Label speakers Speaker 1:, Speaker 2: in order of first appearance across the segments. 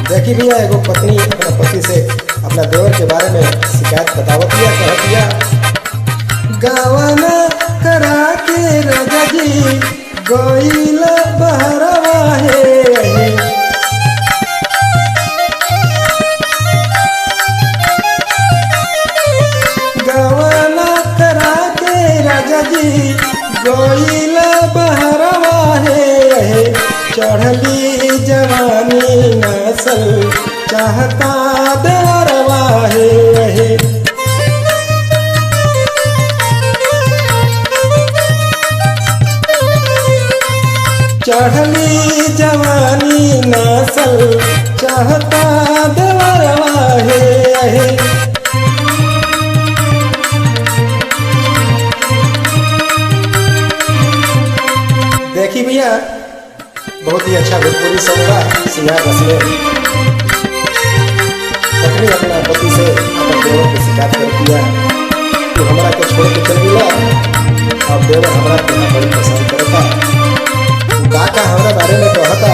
Speaker 1: देखी भैया एगो पत्नी अपना पति से अपना देवर के बारे में शिकायत बतावत दिया, कहत दिया गावना करा के राजा जी गईल बहरवा है। गावना करा के राजा जी गईल बहरवा है। चढ़ली जवानी नसल चाहता देवरवा है। चढ़ली जवानी नसल चाहता देवरवा है। देखी भैया बहुत ही अच्छा भोजपुरी सॉन्ग बा सिंगार रस में। पत्नी अपना पति से अपने देवर की शिकायत कर दिया तो हमारा के छोड़ के चल गया। अब देवर हमारा के बड़ी पसंद करता, काका हमारे बारे में कहता,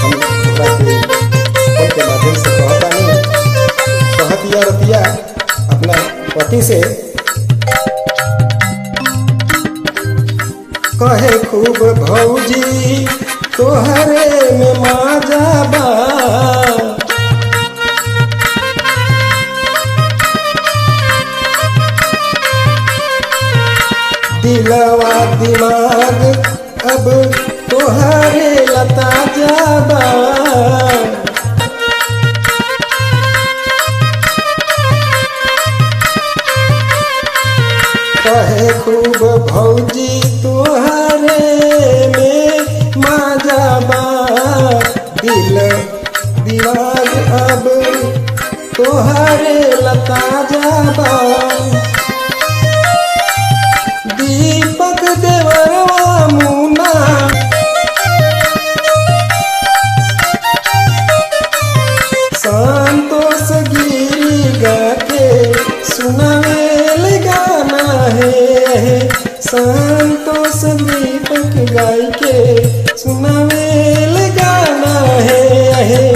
Speaker 1: हम के फोन के माध्यम से कहता नहीं। कहतिया रतिया अपना पति से कहे खूब भौजी तोहरे में माजा बा। दिलवा दिमाग अब तोहरे लता जाबा। कहे खूब भौजी तोहरे में माजा बा। दिल दिमाग अब तोहरे लता जाबा। दीपक देवरवा मुना संतोष गिरी गा के सुनावेल गाना है। संतोष दीपक गाय के सुनावेल गाना है।